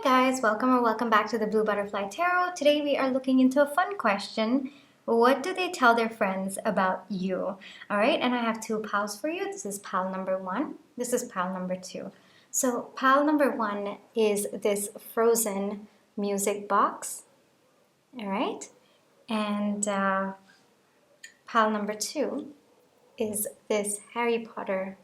guys, welcome or welcome back to the Blue Butterfly Tarot. Today we are looking into a fun question. What do they tell their friends about you? All right, and I have two piles for you. This is pile number one. This is pile number two. So pile number one is this frozen music box. All right, and pile number two is this Harry Potter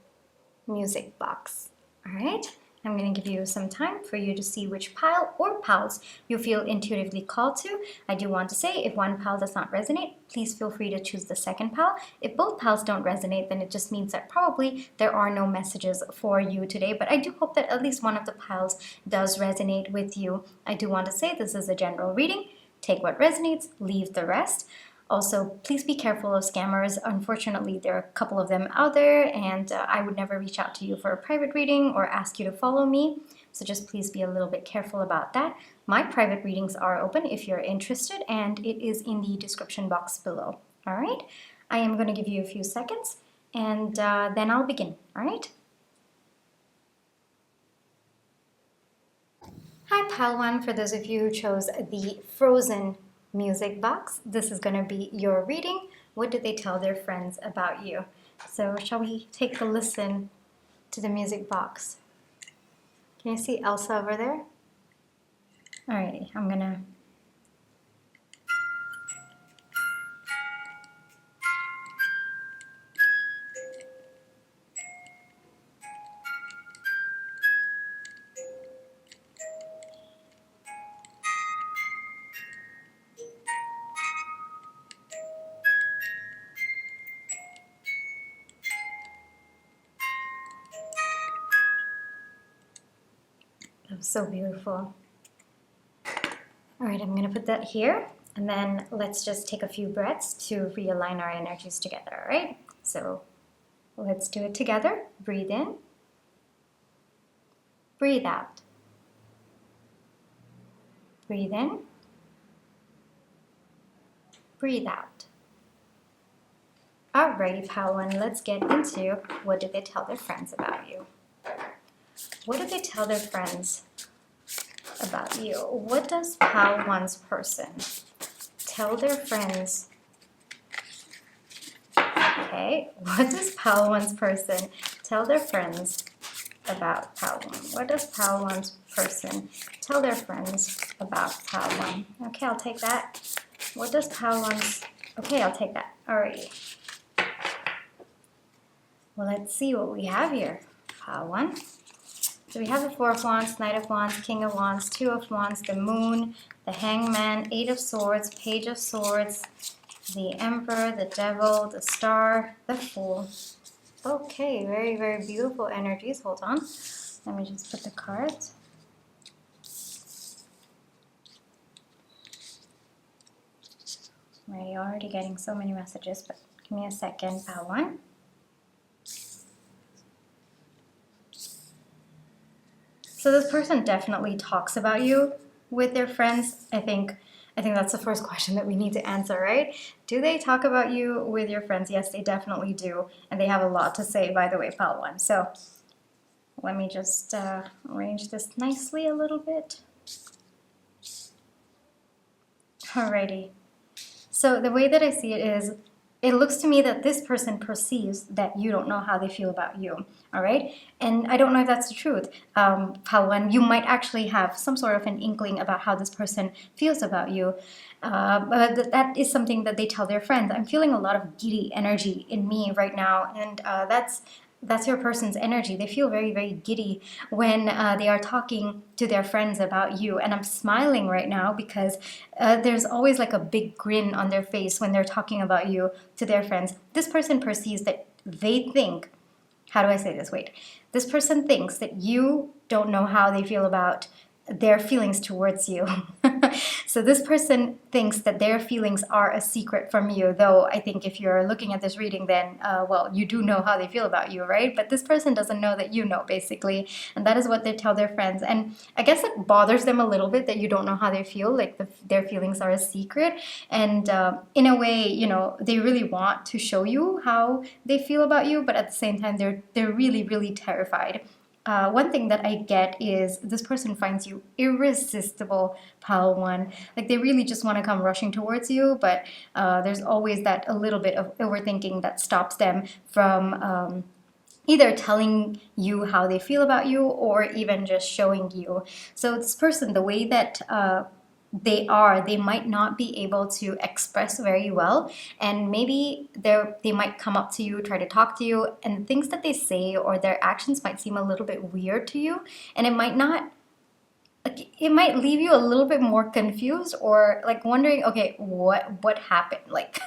music box. All right. I'm going to give you some time for you to see which pile or piles you feel intuitively called to. I do want to say if one pile does not resonate, please feel free to choose the second pile. If both piles don't resonate, then it just means that probably there are no messages for you today, but I do hope that at least one of the piles does resonate with you. I do want to say this is a general reading. Take what resonates, leave the rest. Also, please be careful of scammers. Unfortunately, there are a couple of them out there, and I would never reach out to you for a private reading or ask you to follow me. So just please be a little bit careful about that. My private readings are open if you're interested, and it is in the description box below. All right? I am going to give you a few seconds, and then I'll begin. All right? Hi, pile one. For those of you who chose the frozen music box, this is going to be your reading. What do they tell their friends about you? So shall we take a listen to the music box? Can you see Elsa over there? Alrighty, I'm gonna so beautiful. All right, I'm gonna put that here, and then let's just take a few breaths to realign our energies together, all right? So let's do it together. Breathe in, breathe out. Breathe in, breathe out. Alrighty, pile one, let's get into what did they tell their friends about you? What do they tell their friends about you? What does pile one's person tell their friends? Okay, what does pile one's person tell their friends about pile one? What does pile one's person tell their friends about pile one? Okay, I'll take that. What does pile one's... Okay, I'll take that. Alrighty. Well, let's see what we have here. Pile one. So we have the Four of Wands, Knight of Wands, King of Wands, Two of Wands, the Moon, the Hangman, Eight of Swords, Page of Swords, the Emperor, the Devil, the Star, the Fool. Okay, very, very beautiful energies. Hold on. Let me just put the cards. We're already getting so many messages, but give me a second. Pile one. So this person definitely talks about you with their friends. I think that's the first question that we need to answer, right? Do they talk about you with your friends? Yes, they definitely do. And they have a lot to say, by the way, pile one. So let me just arrange this nicely a little bit. Alrighty. So the way that I see it is, it looks to me that this person perceives that you don't know how they feel about you, all right? And I don't know if that's the truth. Pile one, you might actually have some sort of an inkling about how this person feels about you, but that is something that they tell their friends. I'm feeling a lot of giddy energy in me right now, and that's your person's energy. They feel very, very giddy when they are talking to their friends about you. And I'm smiling right now because there's always like a big grin on their face when they're talking about you to their friends. This person perceives that they think, how do I say this? Wait. This person thinks that you don't know how they feel about their feelings towards you. So this person thinks that their feelings are a secret from you, though I think if you're looking at this reading, then, well, you do know how they feel about you, right? But this person doesn't know that you know, basically, and that is what they tell their friends. And I guess it bothers them a little bit that you don't know how they feel, like their feelings are a secret. And in a way, you know, they really want to show you how they feel about you, but at the same time, they're really, really terrified one thing that I get is this person finds you irresistible, pile one. Like they really just want to come rushing towards you, but there's always that a little bit of overthinking that stops them from either telling you how they feel about you or even just showing you. So this person, the way that they might not be able to express very well, and maybe they might come up to you, try to talk to you, and the things that they say or their actions might seem a little bit weird to you, and it might not, like, it might leave you a little bit more confused or like wondering, okay, what happened? Like,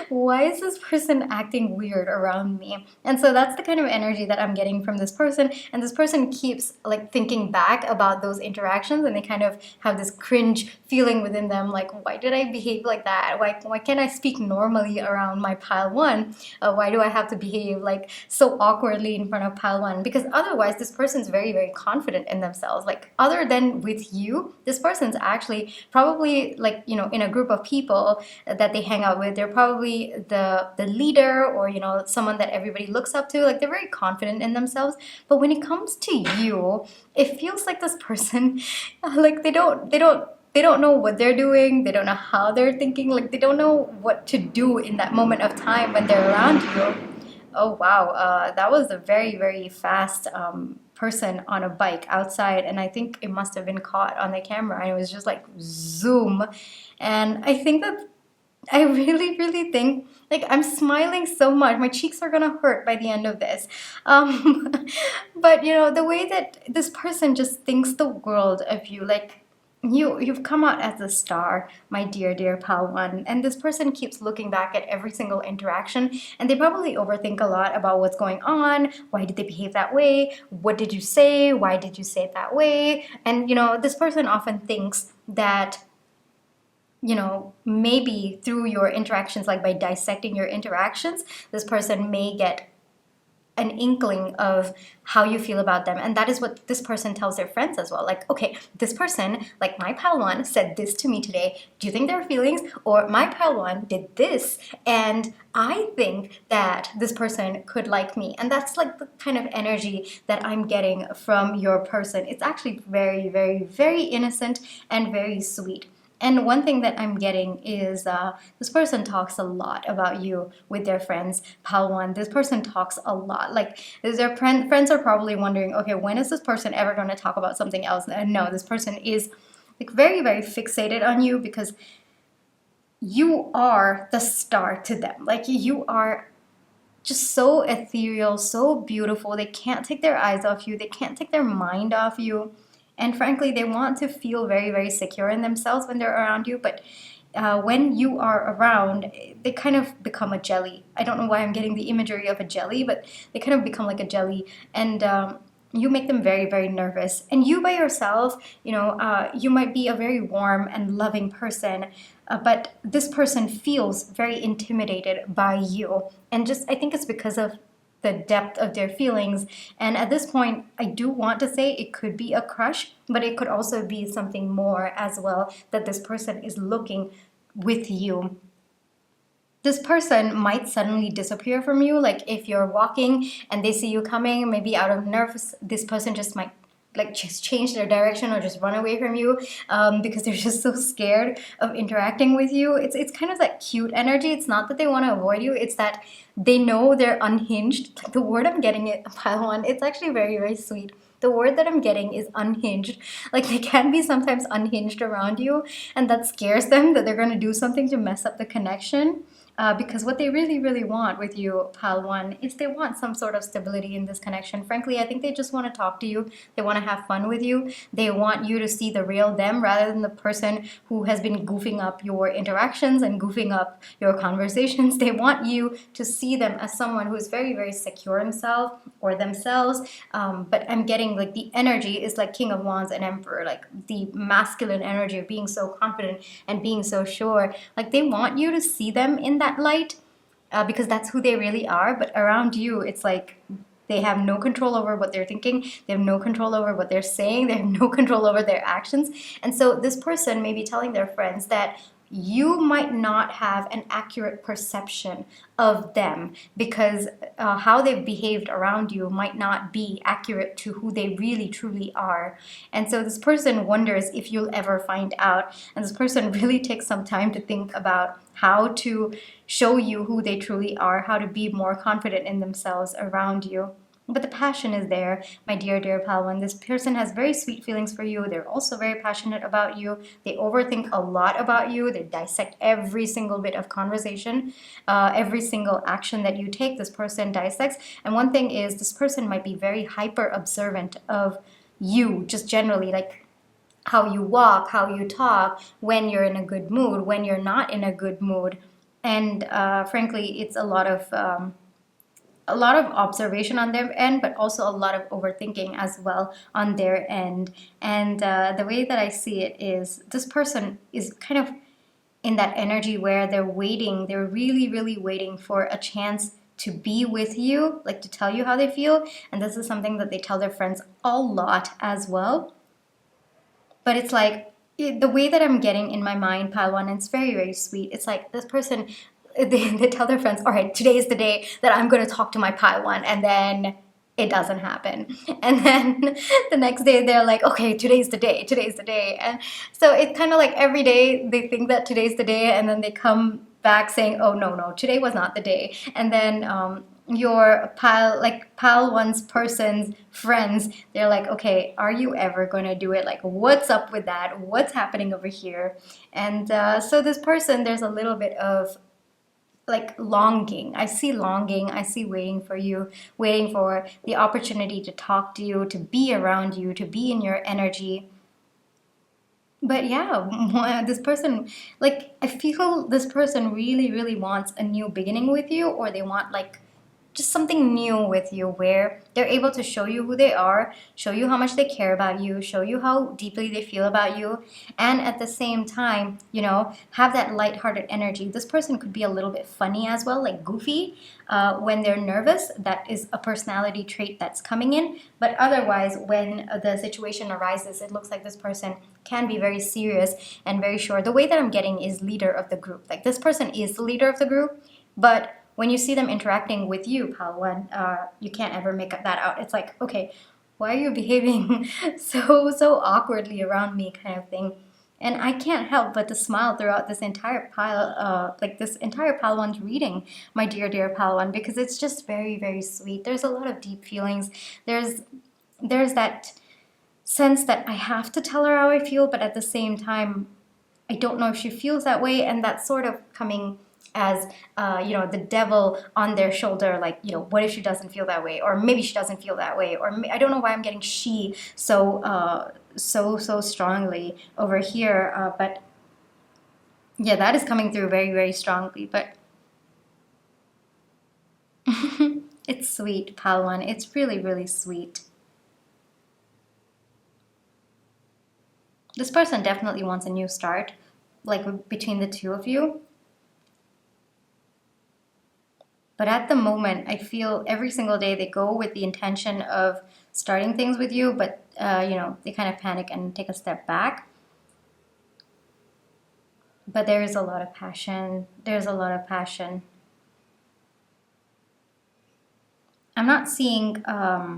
why is this person acting weird around me? And so that's the kind of energy that I'm getting from this person. And this person keeps like thinking back about those interactions, and they kind of have this cringe feeling within them, like, why did I behave like that? Why can't I speak normally around my pile one? Why do I have to behave like so awkwardly in front of pile one? Because otherwise, this person's very, very confident in themselves. Like, other than with you, this person's actually probably, like, you know, in a group of people that they hang out with, they're probably the leader, or, you know, someone that everybody looks up to. Like, they're very confident in themselves. But when it comes to you, it feels like this person like they don't know what they're doing. They don't know how they're thinking. Like, they don't know what to do in that moment of time when they're around you. Oh wow, that was a very, very fast person on a bike outside, and I think it must have been caught on the camera, and it was just like zoom. And I think that I really, really think, like, I'm smiling so much. My cheeks are gonna hurt by the end of this. Um, but you know, the way that this person just thinks the world of you, like, you've come out as a star, my dear, dear pal one. And this person keeps looking back at every single interaction, and they probably overthink a lot about what's going on. Why did they behave that way? What did you say? Why did you say it that way? And you know, this person often thinks that, you know, maybe through your interactions, like by dissecting your interactions, this person may get an inkling of how you feel about them. And that is what this person tells their friends as well. Like, okay, this person, like my pal one, said this to me today. Do you think there are feelings? Or my pal one did this, and I think that this person could like me. And that's like the kind of energy that I'm getting from your person. It's actually very, very, very innocent and very sweet. And one thing that I'm getting is this person talks a lot about you with their friends. Pal one, this person talks a lot. Like, their friends are probably wondering, okay, when is this person ever going to talk about something else? And no, this person is like very, very fixated on you, because you are the star to them. Like, you are just so ethereal, so beautiful. They can't take their eyes off you. They can't take their mind off you. And frankly, they want to feel very, very secure in themselves when they're around you. But when you are around, they kind of become a jelly. I don't know why I'm getting the imagery of a jelly, but they kind of become like a jelly. And you make them very, very nervous. And you by yourself, you know, you might be a very warm and loving person, but this person feels very intimidated by you. And just, I think it's because of the depth of their feelings. And at this point, I do want to say it could be a crush, but it could also be something more as well, that this person is looking with you. This person might suddenly disappear from you. Like, if you're walking and they see you coming, maybe out of nerves, this person just might like just change their direction or just run away from you, because they're just so scared of interacting with you. It's kind of that cute energy. It's not that they want to avoid you, it's that they know they're unhinged. Like, the word I'm getting it, pile one, it's actually very, very sweet. The word that I'm getting is unhinged. Like, they can be sometimes unhinged around you, and that scares them, that they're going to do something to mess up the connection. Because what they really, really want with you, pal one, is they want some sort of stability in this connection. Frankly, I think they just want to talk to you. They want to have fun with you. They want you to see the real them, rather than the person who has been goofing up your interactions and goofing up your conversations. They want you to see them as someone who is very, very secure himself or themselves. But I'm getting like the energy is like King of Wands and Emperor, like the masculine energy of being so confident and being so sure. Like, they want you to see them in that light, because that's who they really are. But around you, it's like they have no control over what they're thinking. They have no control over what they're saying. They have no control over their actions. And so this person may be telling their friends that you might not have an accurate perception of them, because how they've behaved around you might not be accurate to who they really truly are. And so this person wonders if you'll ever find out. And this person really takes some time to think about how to show you who they truly are, how to be more confident in themselves around you. But the passion is there, my dear, dear Palwan. This person has very sweet feelings for you. They're also very passionate about you. They overthink a lot about you. They dissect every single bit of conversation, every single action that you take. This person dissects. And one thing is, this person might be very hyper observant of you, just generally, like how you walk, how you talk, when you're in a good mood, when you're not in a good mood. And frankly, it's a lot of observation on their end, but also a lot of overthinking as well on their end. And the way that I see it is, this person is kind of in that energy where they're waiting, they're really, really waiting for a chance to be with you, like to tell you how they feel. And this is something that they tell their friends a lot as well. But it's like, the way that I'm getting in my mind, Palwan, it's very, very sweet. It's like this person, they tell their friends, all right, today is the day that I'm going to talk to my Palwan, and then it doesn't happen. And then the next day they're like, okay, today's the day, today's the day. And so it's kind of like every day they think that today's the day, and then they come back saying, oh, no, today was not the day. And then your pal one's person's friends, they're like, okay, are you ever gonna do it? Like, what's up with that? What's happening over here? And so this person, there's a little bit of like longing. I see longing. I see waiting for you, waiting for the opportunity to talk to you, to be around you, to be in your energy. But yeah, this person, like, I feel this person really, really wants a new beginning with you, or they want like just something new with you, where they're able to show you who they are, show you how much they care about you, show you how deeply they feel about you, and at the same time, have that lighthearted energy. This person could be a little bit funny as well, like goofy when they're nervous. That is a personality trait that's coming in. But otherwise, when the situation arises, it looks like this person can be very serious and very sure. The way that I'm getting is leader of the group. Like, this person is the leader of the group, but when you see them interacting with you, Palwan, you can't ever make that out. It's like, okay, why are you behaving so awkwardly around me, kind of thing. And I can't help but to smile throughout this entire this entire Palwan's reading, my dear, dear Palwan, because it's just very, very sweet. There's a lot of deep feelings. There's that sense that I have to tell her how I feel, but at the same time, I don't know if she feels that way, and that's sort of coming as the devil on their shoulder, like, what if she doesn't feel that way, or maybe she doesn't feel that way, or I don't know why I'm getting she so strongly over here, but yeah, that is coming through very, very strongly. But it's sweet, Palwan. It's really, really sweet. This person definitely wants a new start, like between the two of you. But at the moment, I feel every single day they go with the intention of starting things with you, but they kind of panic and take a step back. But there is a lot of passion. There's a lot of passion. I'm not seeing, I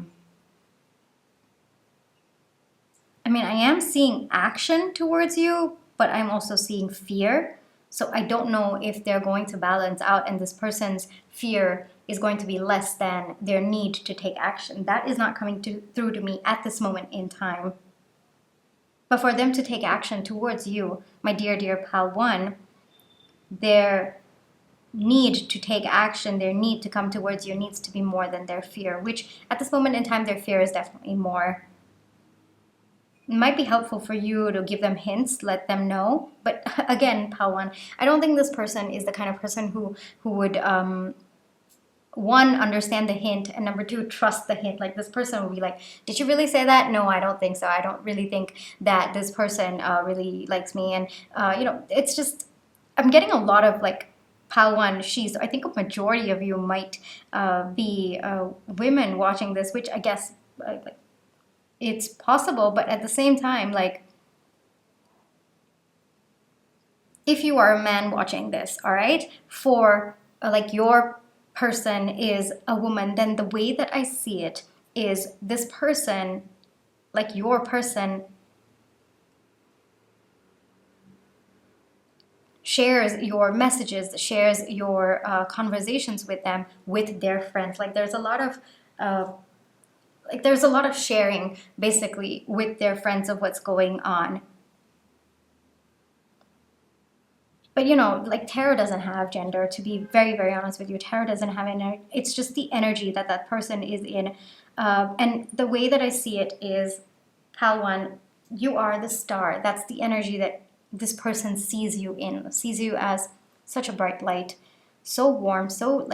am seeing action towards you, but I'm also seeing fear. So I don't know if they're going to balance out and this person's fear is going to be less than their need to take action. That is not coming through to me at this moment in time. But for them to take action towards you, my dear, dear Pal 1, their need to take action, their need to come towards you needs to be more than their fear, which at this moment in time, their fear is definitely more. It might be helpful for you to give them hints, let them know. But again, Pawan, I don't think this person is the kind of person who would, one, understand the hint, and number two, trust the hint. Like, this person will be like, did you really say that? No, I don't think so. I don't really think that this person really likes me. And, it's just, I'm getting a lot of like, Pawan, I think a majority of you might be women watching this, which I guess it's possible, but at the same time, like, if you are a man watching this, all right, for like your person is a woman, then the way that I see it is this person, like your person, shares your messages, shares your conversations with them, with their friends. Like there's a lot of sharing basically with their friends of what's going on. But you know, like tarot doesn't have gender, to be very, very honest with you. Tarot doesn't have any, it's just the energy that that person is in. And the way that I see it is, Pal One, you are the star. That's the energy that this person sees you in, sees you as such a bright light, so warm, so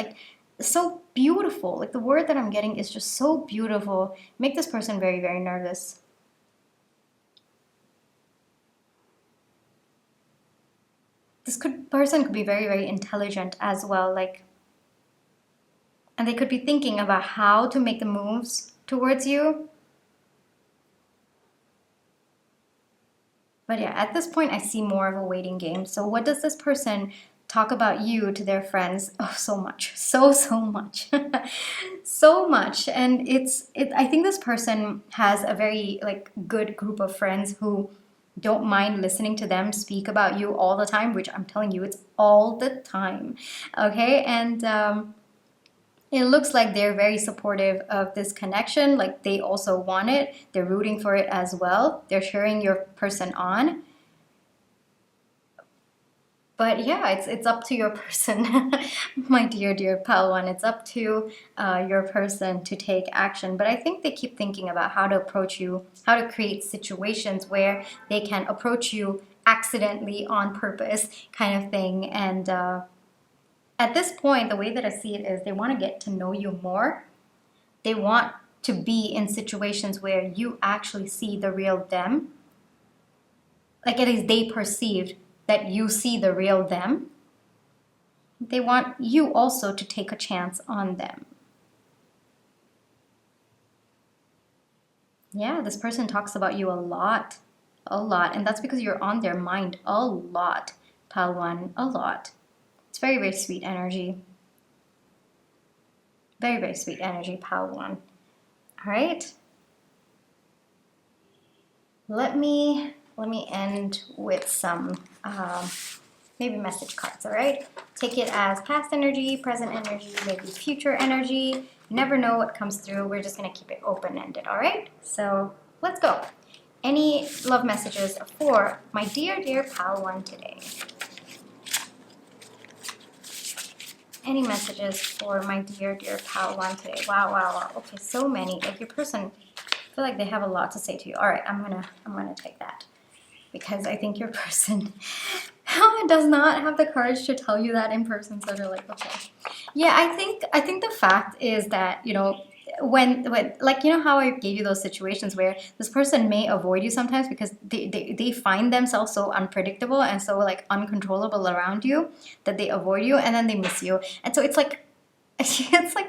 beautiful. Like the word that I'm getting is just so beautiful. Make this person very, very nervous. Person could be very, very intelligent as well, like, and they could be thinking about how to make the moves towards you. But yeah, at this point, I see more of a waiting game. So what does this person talk about you to their friends? Oh, so much, so much, so much. And I think this person has a very like good group of friends who don't mind listening to them speak about you all the time, which I'm telling you, it's all the time. Okay, and it looks like they're very supportive of this connection. Like they also want it. They're rooting for it as well. They're cheering your person on. But yeah, it's up to your person, my dear Pal One. It's up to your person to take action. But I think they keep thinking about how to approach you, how to create situations where they can approach you accidentally on purpose, kind of thing. And at this point, the way that I see it is they want to get to know you more. They want to be in situations where you actually see the real them. Like at least they perceived that you see the real them. They want you also to take a chance on them. Yeah, this person talks about you a lot, and that's because you're on their mind a lot, Pal One, a lot. It's very, very sweet energy. Very, very sweet energy, Pal One. All right. Let me end with some maybe message cards, all right? Take it as past energy, present energy, maybe future energy. You never know what comes through. We're just going to keep it open-ended, all right? So let's go. Any love messages for my dear Pal One today? Any messages for my dear Pal One today? Wow. Okay, so many. Like your person, I feel like they have a lot to say to you. All right, I'm gonna take that because I think your person does not have the courage to tell you that in person. So they're like, okay, yeah. I think the fact is that, you know, when like, you know how I gave you those situations where this person may avoid you sometimes because they find themselves so unpredictable and so like uncontrollable around you that they avoid you and then they miss you. And so it's like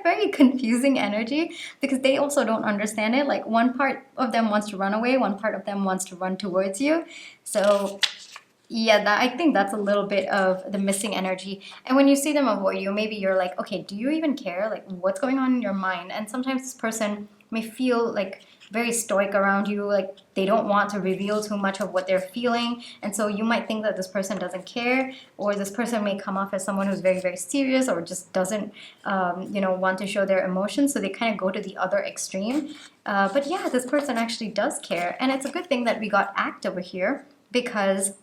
very confusing energy because they also don't understand it. Like one part of them wants to run away, one part of them wants to run towards you. So yeah, I think that's a little bit of the missing energy. And when you see them avoid you, maybe you're like, okay, do you even care? Like what's going on in your mind? And sometimes this person may feel like very stoic around you, like they don't want to reveal too much of what they're feeling. And so you might think that this person doesn't care, or this person may come off as someone who's very, very serious or just doesn't, want to show their emotions. So they kind of go to the other extreme. But yeah, this person actually does care. And it's a good thing that we got act over here because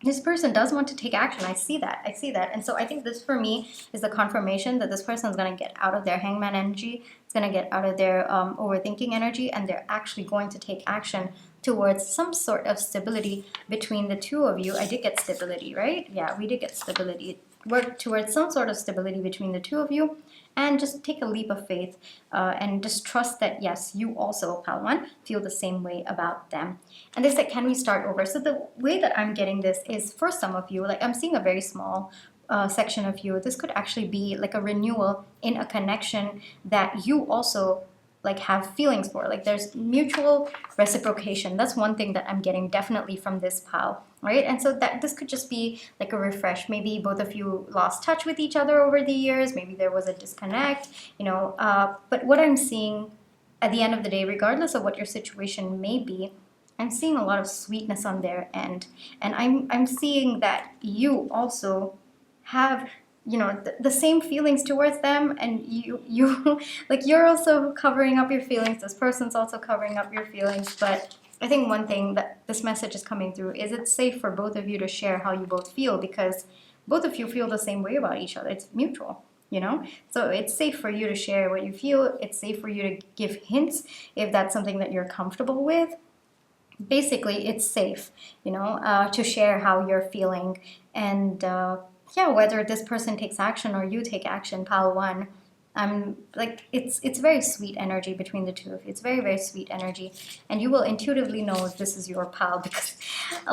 this person does want to take action. I see that. And so I think this for me is the confirmation that this person is going to get out of their hangman energy. It's going to get out of their overthinking energy, and they're actually going to take action towards some sort of stability between the two of you. I did get stability, right? Yeah, we did get stability. Work towards some sort of stability between the two of you, and just take a leap of faith and just trust that, yes, you also, Pal One, feel the same way about them. And they said, can we start over? So the way that I'm getting this is for some of you, like I'm seeing a very small section of you. This could actually be like a renewal in a connection that you also like have feelings for. Like there's mutual reciprocation. That's one thing that I'm getting definitely from this pile, right? And so that this could just be like a refresh. Maybe both of you lost touch with each other over the years. Maybe there was a disconnect, you know. But what I'm seeing at the end of the day, regardless of what your situation may be, I'm seeing a lot of sweetness on their end, and I'm seeing that you also have, you know, the same feelings towards them, and you like you're also covering up your feelings. This person's also covering up your feelings. But I think one thing that this message is coming through is it's safe for both of you to share how you both feel, because both of you feel the same way about each other. It's mutual, you know. So it's safe for you to share what you feel. It's safe for you to give hints if that's something that you're comfortable with. Basically, it's safe, you know, to share how you're feeling. And yeah, whether this person takes action or you take action, pile one, I'm like, it's very sweet energy between the two of you. It's very, very sweet energy, and you will intuitively know if this is your pal, because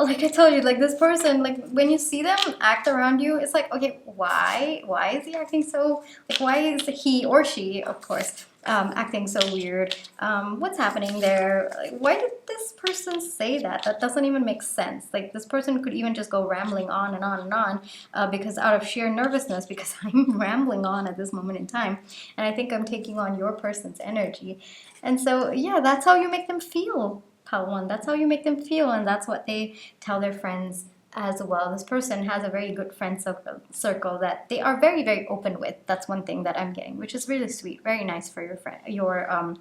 like I told you, like this person, like when you see them act around you, it's like, okay, why is he acting so, like why is he or she, of course, acting so weird? What's happening there? Like, why did this person say that? That doesn't even make sense. Like this person could even just go rambling on and on and on, because out of sheer nervousness, because I'm rambling on at this moment in time, and I think I'm taking on your person's energy. And so yeah, that's how you make them feel, pile one. That's how you make them feel, and that's what they tell their friends as well. This person has a very good friend circle that they are very, very open with. That's one thing that I'm getting, which is really sweet, very nice for your friend, your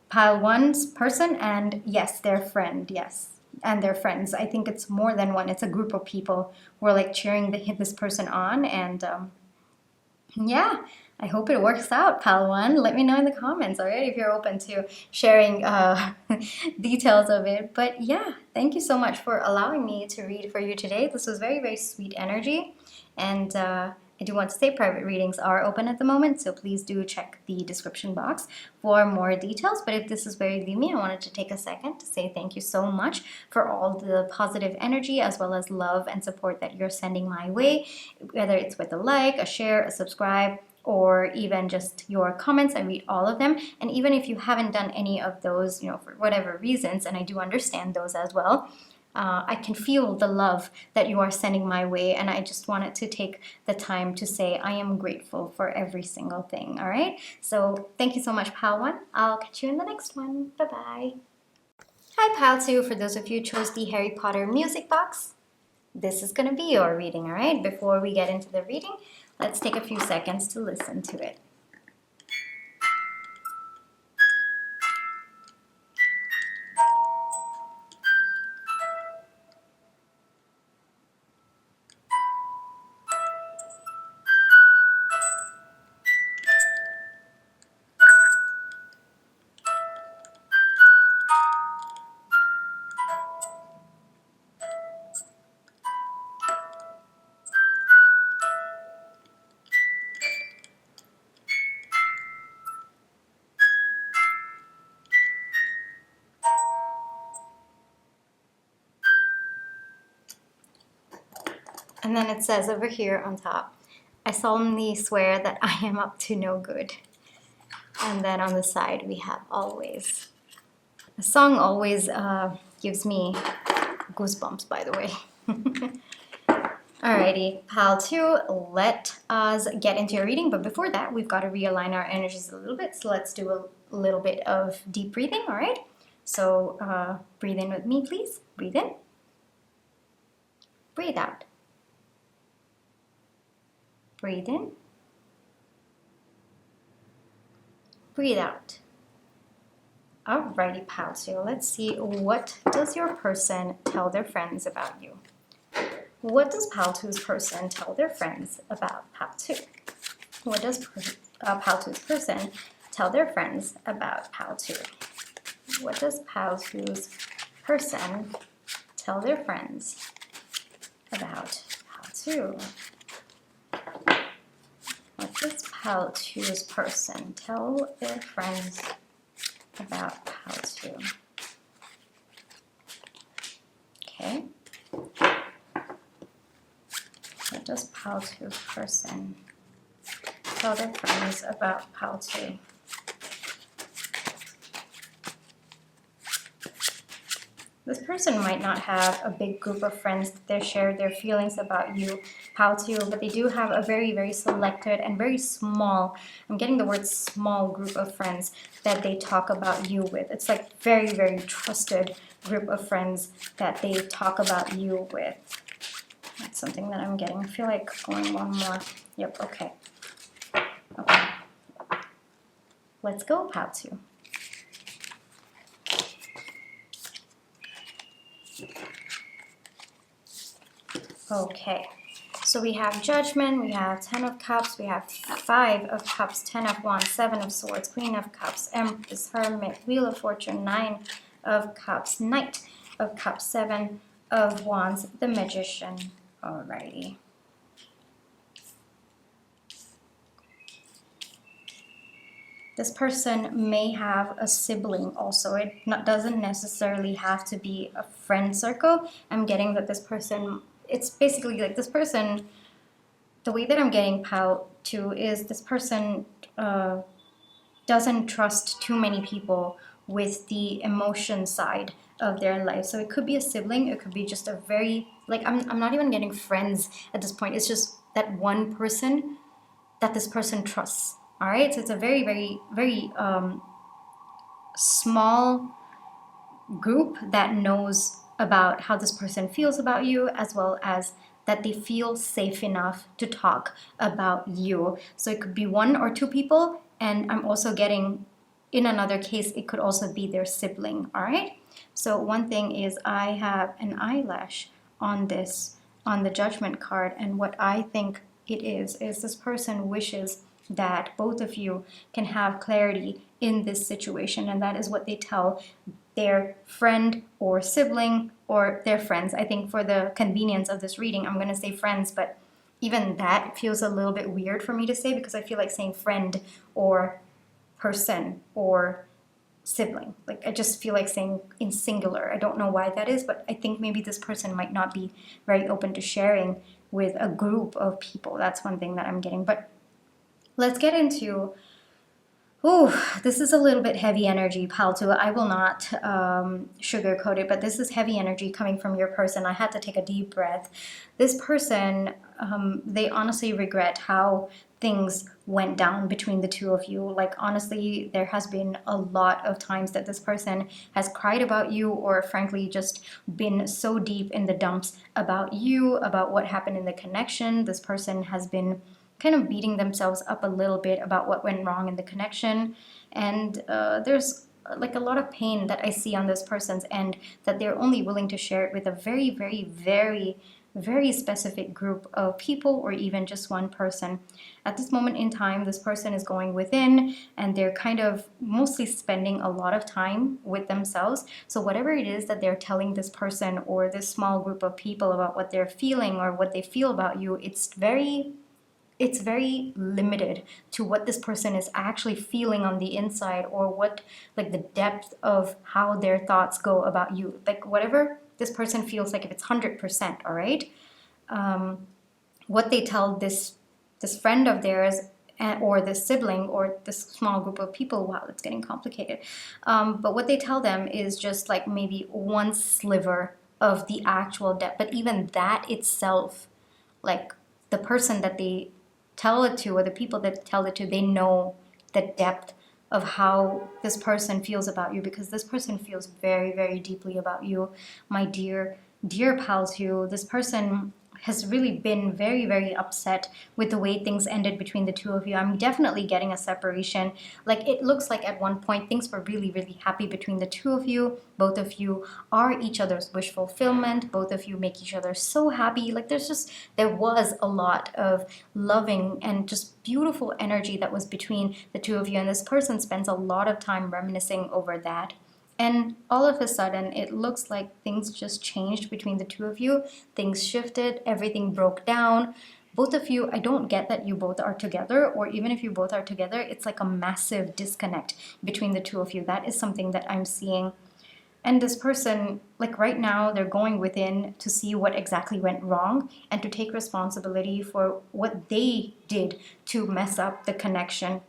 pile one's person, and yes, their friend, yes, and their friends. I think it's more than one. It's a group of people who are like cheering this person on, and yeah, I hope it works out, pal one. Let me know in the comments, all right, if you're open to sharing details of it. But yeah, thank you so much for allowing me to read for you today. This was very, very sweet energy. And I do want to say private readings are open at the moment, so please do check the description box for more details. But if this is where you leave me, I wanted to take a second to say thank you so much for all the positive energy as well as love and support that you're sending my way, whether it's with a like, a share, a subscribe, or even just your comments. I read all of them. And even if you haven't done any of those, you know, for whatever reasons, and I do understand those as well, I can feel the love that you are sending my way, and I just wanted to take the time to say I am grateful for every single thing, all right? So thank you so much, Pal 1. I'll catch you in the next one. Bye-bye. Hi, Pal 2. For those of you who chose the Harry Potter music box, this is going to be your reading, all right? Before we get into the reading, let's take a few seconds to listen to it. And then it says over here on top, I solemnly swear that I am up to no good. And then on the side we have always. The song always gives me goosebumps, by the way. Alrighty, Pal 2, let us get into your reading. But before that, we've got to realign our energies a little bit. So let's do a little bit of deep breathing, all right? So breathe in with me, please. Breathe in. Breathe out. Breathe in. Breathe out. Alrighty, Pal 2, let's see, what does your person tell their friends about you? What does Pal 2's person tell their friends about Pal 2? What does Pal 2's person tell their friends about Pal 2? What does Pal 2's person tell their friends about Pal 2? What does Pal 2's person tell their friends about Pal 2? Okay. What does Pal 2's person tell their friends about Pal 2? This person might not have a big group of friends that they share their feelings about you, how to, but they do have a very, very selected and very small, I'm getting the word small group of friends that they talk about you with. It's like very, very trusted group of friends that they talk about you with. That's something that I'm getting. I feel like going one more. Yep, okay. Okay. Let's go, Pao-Tu. Okay, so we have Judgment, we have 10 of Cups, we have 5 of Cups, 10 of Wands, 7 of Swords, Queen of Cups, Empress, Hermit, Wheel of Fortune, 9 of Cups, Knight of Cups, 7 of Wands, the Magician. Alrighty. This person may have a sibling also. It doesn't necessarily have to be a friend circle. I'm getting that this person, it's basically like this person, the way that I'm getting Pao-Tu is this person doesn't trust too many people with the emotion side of their life. So it could be a sibling, it could be just a very, like, I'm not even getting friends at this point. It's just that one person that this person trusts. All right, so it's a very, very, very small group that knows about how this person feels about you, as well as that they feel safe enough to talk about you. So it could be 1 or 2 people, and I'm also getting, in another case, it could also be their sibling. All right, so one thing is I have an eyelash on this, on the Judgment card, and what I think it is this person wishes that both of you can have clarity in this situation, and that is what they tell their friend or sibling or their friends. I think for the convenience of this reading, I'm going to say friends, but even that feels a little bit weird for me to say because I feel like saying friend or person or sibling. Like, I just feel like saying in singular. I don't know why that is, but I think maybe this person might not be very open to sharing with a group of people. That's one thing that I'm getting. But let's get into, this is a little bit heavy energy, Pao-Tu. I will not sugarcoat it, but this is heavy energy coming from your person. I had to take a deep breath. This person, they honestly regret how things went down between the two of you. Like, honestly, there has been a lot of times that this person has cried about you, or frankly just been so deep in the dumps about you, about what happened in the connection. This person has been kind of beating themselves up a little bit about what went wrong in the connection, and there's like a lot of pain that I see on this person's end, that they're only willing to share it with a very, very, very, very specific group of people, or even just one person. At this moment in time, this person is going within, and they're kind of mostly spending a lot of time with themselves. So whatever it is that they're telling this person or this small group of people about what they're feeling or what they feel about you, it's very limited to what this person is actually feeling on the inside, or what, like, the depth of how their thoughts go about you. Like, whatever this person feels, like if it's 100%, all right, what they tell this friend of theirs, or this sibling, or this small group of people, wow, it's getting complicated, but what they tell them is just like maybe one sliver of the actual depth. But even that itself, like, the person that they tell it to, or the people that tell it to, they know the depth of how this person feels about you, because this person feels very, very deeply about you, my dear, dear Pao-Tu. This person has really been very, very upset with the way things ended between the two of you. I'm definitely getting a separation. Like, it looks like at one point things were really, really happy between the two of you. Both of you are each other's wish fulfillment. Both of you make each other so happy. Like, there was a lot of loving and just beautiful energy that was between the two of you, and this person spends a lot of time reminiscing over that. And all of a sudden, it looks like things just changed between the two of you. Things shifted, everything broke down. Both of you, I don't get that you both are together, or even if you both are together, it's like a massive disconnect between the two of you. That is something that I'm seeing. And this person, like right now, they're going within to see what exactly went wrong and to take responsibility for what they did to mess up the connection.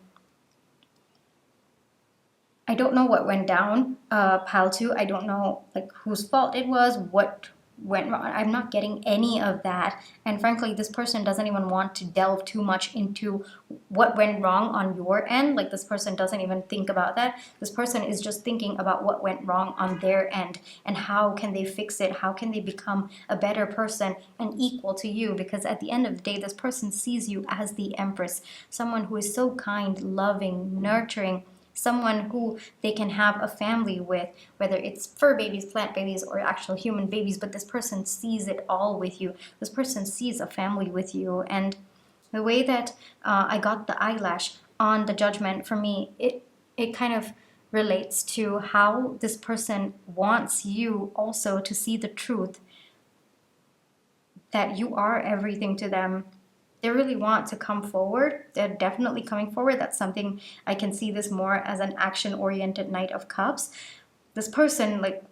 I don't know what went down, pile 2. I don't know like whose fault it was, what went wrong. I'm not getting any of that. And frankly, this person doesn't even want to delve too much into what went wrong on your end. Like this person doesn't even think about that. This person is just thinking about what went wrong on their end and how can they fix it? How can they become a better person and equal to you? Because at the end of the day, this person sees you as the Empress, someone who is so kind, loving, nurturing, someone who they can have a family with, whether it's fur babies, plant babies, or actual human babies, but this person sees it all with you. This person sees a family with you. And the way that I got the eyelash on the judgment, for me, it kind of relates to how this person wants you also to see the truth that you are everything to them. They really want to come forward. They're definitely coming forward. That's something I can see this more as an action-oriented Knight of Cups. This person, like,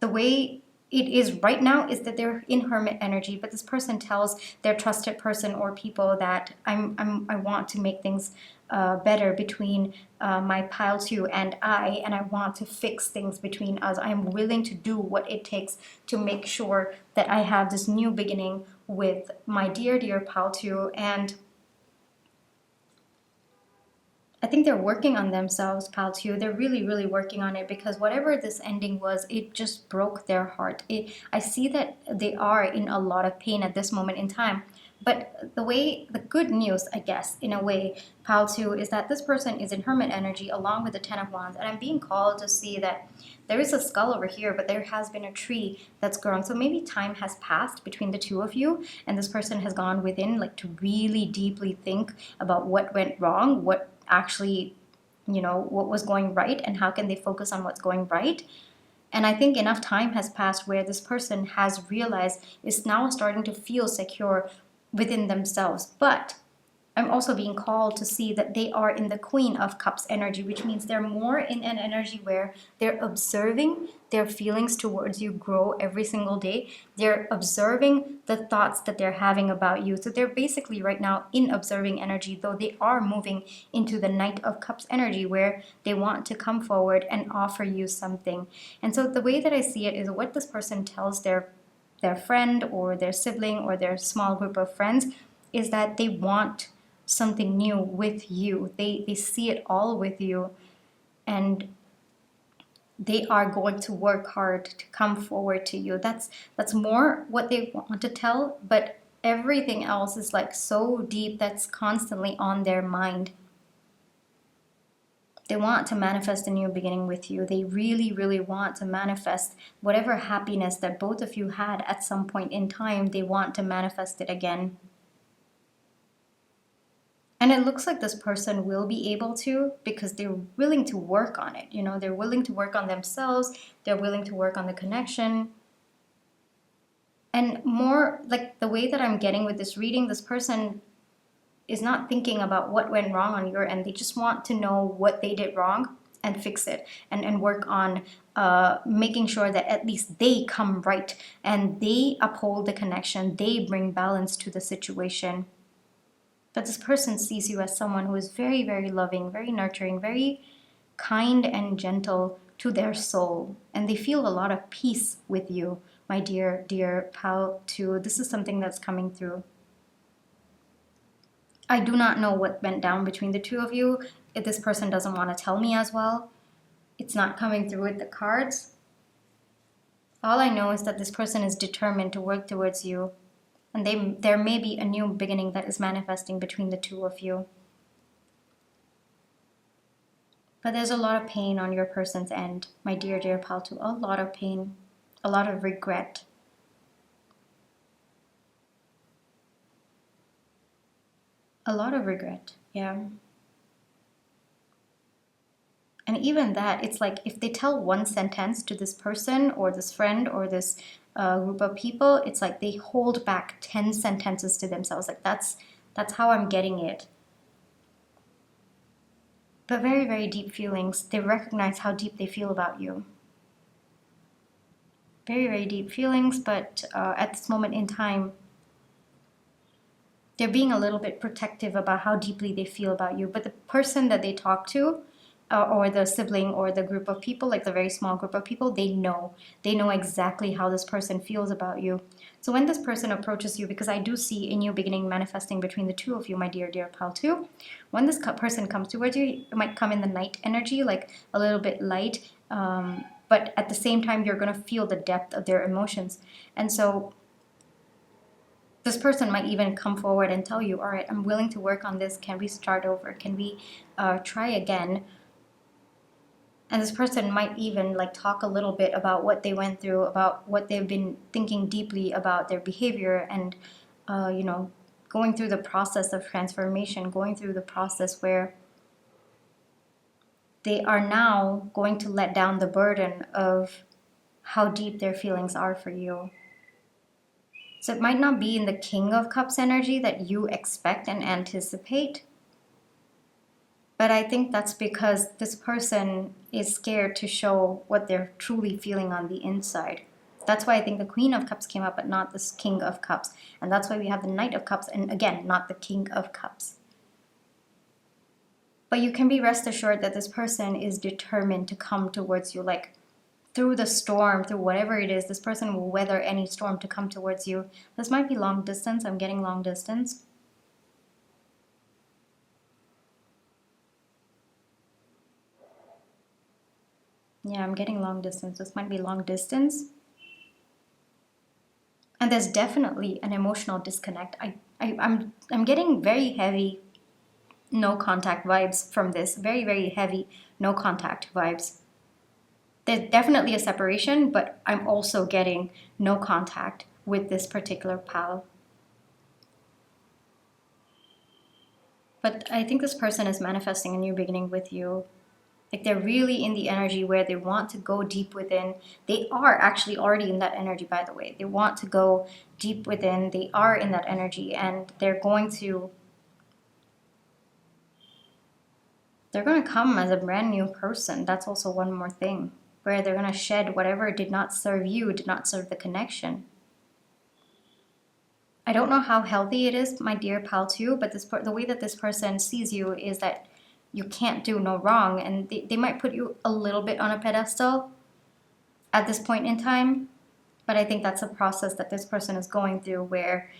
the way it is right now is that they're in hermit energy, but this person tells their trusted person or people that I want to make things better between my pile 2 and I want to fix things between us. I'm willing to do what it takes to make sure that I have this new beginning with my dear pile 2. And I think they're working on themselves, pal, too. They're really working on it, because whatever this ending was, it just broke their heart. I see that they are in a lot of pain at this moment in time. But the good news, I guess, in a way, pal, too, is that this person is in hermit energy along with the Ten of Wands. And I'm being called to see that there is a skull over here, but there has been a tree that's grown. So maybe time has passed between the two of you, and this person has gone within, like, to really deeply think about what went wrong, what actually, what was going right, and how can they focus on what's going right. And I think enough time has passed where this person has realized, is now starting to feel secure within themselves. But I'm also being called to see that they are in the Queen of Cups energy, which means they're more in an energy where they're observing their feelings towards you grow every single day. They're observing the thoughts that they're having about you. So they're basically right now in observing energy, though they are moving into the Knight of Cups energy where they want to come forward and offer you something. And so the way that I see it is what this person tells their friend or their sibling or their small group of friends is that they want something new with you. They see it all with you, and they are going to work hard to come forward to you. That's more what they want to tell, but everything else is like so deep that's constantly on their mind. They want to manifest a new beginning with you. They really want to manifest whatever happiness that both of you had at some point in time. They want to manifest it again. And it looks like this person will be able to, because they're willing to work on it. They're willing to work on themselves. They're willing to work on the connection. And more like the way that I'm getting with this reading, this person is not thinking about what went wrong on your end. They just want to know what they did wrong and fix it, and work on making sure that at least they come right and they uphold the connection. They bring balance to the situation. But this person sees you as someone who is very loving, very nurturing, very kind and gentle to their soul. And they feel a lot of peace with you, my dear pal, too. This is something that's coming through. I do not know what went down between the two of you. If this person doesn't want to tell me as well, it's not coming through with the cards. All I know is that this person is determined to work towards you. And there may be a new beginning that is manifesting between the two of you. But there's a lot of pain on your person's end, my dear pal, too. A lot of pain, a lot of regret. A lot of regret, yeah. And even that, it's like if they tell one sentence to this person or this friend or this group of people, it's like they hold back 10 sentences to themselves. Like that's how I'm getting it. But very deep feelings. They recognize how deep they feel about you. Very deep feelings, but at this moment in time, they're being a little bit protective about how deeply they feel about you. But the person that they talk to or the sibling or the group of people, like the very small group of people, they know exactly how this person feels about you. So when this person approaches you, because I do see a new beginning manifesting between the two of you, my dear pal too, when this person comes towards you, it might come in the night energy, like a little bit light, but at the same time you're going to feel the depth of their emotions. And so this person might even come forward and tell you, all right, I'm willing to work on this. Can we start over? Can we try again? And this person might even like talk a little bit about what they went through, about what they've been thinking deeply about their behavior, and going through the process of transformation, going through the process where they are now going to let down the burden of how deep their feelings are for you. So it might not be in the King of Cups energy that you expect and anticipate, but I think that's because this person is scared to show what they're truly feeling on the inside. That's why I think the Queen of Cups came up, but not this King of Cups. And that's why we have the Knight of Cups, and again, not the King of Cups. But you can be rest assured that this person is determined to come towards you, like through the storm, through whatever it is. This person will weather any storm to come towards you. This might be long distance. I'm getting long distance. Yeah, I'm getting long distance. This might be long distance. And there's definitely an emotional disconnect. I'm getting very heavy no contact vibes from this. Very, very heavy no contact vibes. There's definitely a separation, but I'm also getting no contact with this particular pal. But I think this person is manifesting a new beginning with you. Like they're really in the energy where they want to go deep within. They are actually already in that energy, by the way. They want to go deep within. They are in that energy, and they're going to come as a brand new person. That's also one more thing, where they're going to shed whatever did not serve you, did not serve the connection. I don't know how healthy it is, my dear pal too, but the way that this person sees you is that you can't do no wrong, and they might put you a little bit on a pedestal at this point in time, but I think that's a process that this person is going through where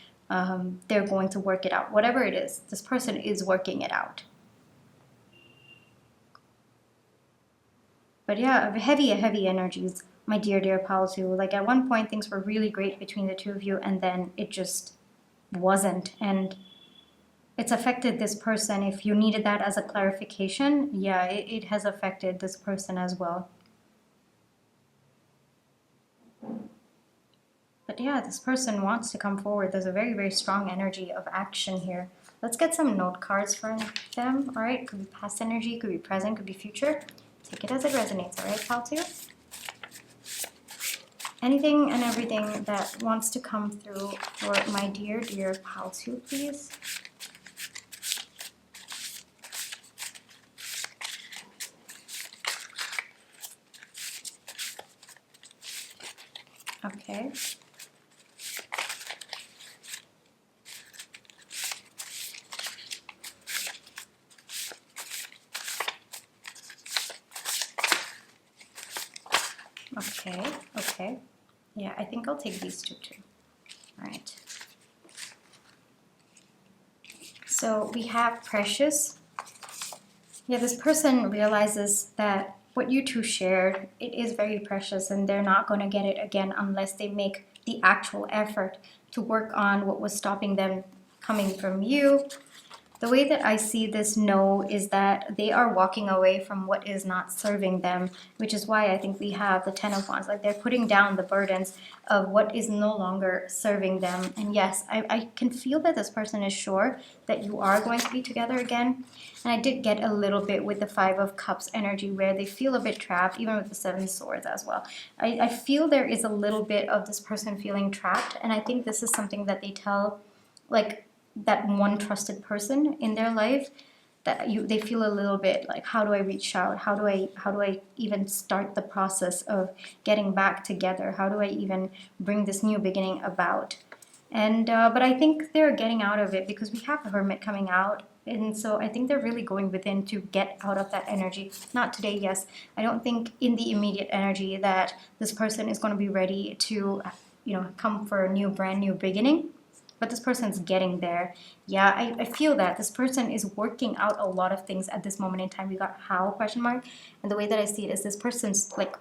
they're going to work it out. Whatever it is, this person is working it out. But yeah, heavy energies, my dear pal too. Like at one point things were really great between the two of you, and then it just wasn't, and it's affected this person. If you needed that as a clarification, yeah, it has affected this person as well. But yeah, this person wants to come forward. There's a very, very strong energy of action here. Let's get some note cards for them. All right, could be past energy, could be present, could be future. Take it as it resonates, all right, pal two? Anything and everything that wants to come through for my dear pal two, please. Okay. Okay. Yeah, I think I'll take these two too. All right. So we have Precious. Yeah, this person realizes that what you two shared, it is very precious, and they're not going to get it again unless they make the actual effort to work on what was stopping them coming from you. The way that I see this no is that they are walking away from what is not serving them, which is why I think we have the Ten of Wands. Like they're putting down the burdens of what is no longer serving them. And yes, I can feel that this person is sure that you are going to be together again. And I did get a little bit with the Five of Cups energy where they feel a bit trapped, even with the Seven of Swords as well. I feel there is a little bit of this person feeling trapped. And I think this is something that they tell, like, that one trusted person in their life, that they feel a little bit like, how do I reach out? How do I even start the process of getting back together? How do I even bring this new beginning about? And but I think they're getting out of it because we have the Hermit coming out. And so I think they're really going within to get out of that energy. Not today, yes. I don't think in the immediate energy that this person is going to be ready to, come for a brand new beginning. But this person's getting there. Yeah, I feel that this person is working out a lot of things at this moment in time. We got how question mark. And the way that I see it is this person's like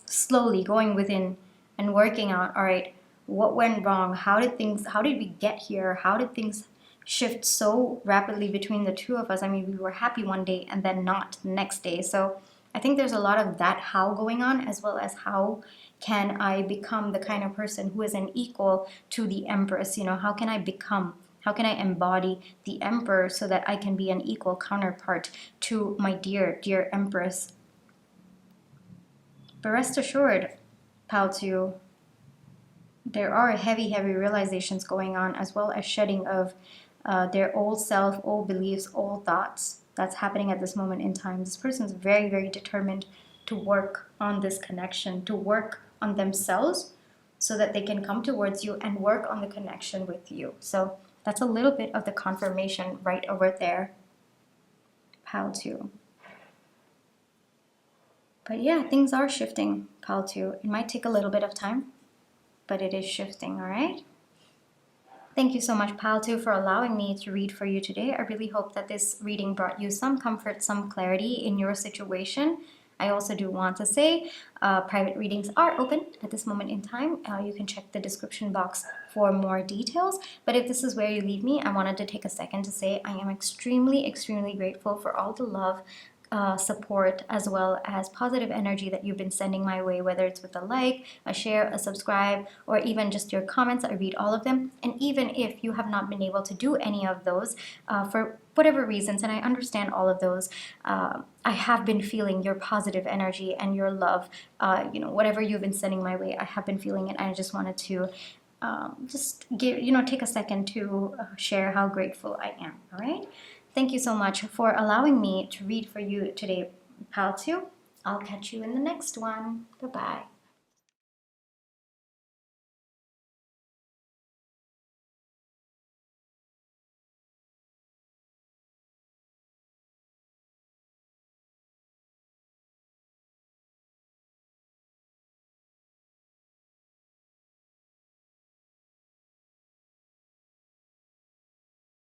slowly going within and working out, all right, what went wrong? How did we get here? How did things shift so rapidly between the two of us? I mean, we were happy one day and then not the next day. So I think there's a lot of that how going on, as well as how can I become the kind of person who is an equal to the Empress? How can I embody the Emperor so that I can be an equal counterpart to my dear Empress? But rest assured, Pal 2, there are heavy realizations going on, as well as shedding of their old self, old beliefs, old thoughts. That's happening at this moment in time. This person is very, very determined to work on this connection, to work on themselves so that they can come towards you and work on the connection with you. So that's a little bit of the confirmation right over there, Pal 2. But yeah, things are shifting, Pal 2. It might take a little bit of time, but it is shifting, all right? Thank you so much, Pal 2, for allowing me to read for you today. I really hope that this reading brought you some comfort, some clarity in your situation. I also do want to say private readings are open at this moment in time. You can check the description box for more details. But if this is where you leave me, I wanted to take a second to say I am extremely, extremely grateful for all the love, support, as well as positive energy that you've been sending my way, whether it's with a like, a share, a subscribe, or even just your comments. I read all of them. And even if you have not been able to do any of those for whatever reasons, and I understand all of those, I have been feeling your positive energy and your love. Whatever you've been sending my way, I have been feeling it. And I just wanted to take a second to share how grateful I am. All right. Thank you so much for allowing me to read for you today, Pal 2. I'll catch you in the next one. Bye-bye.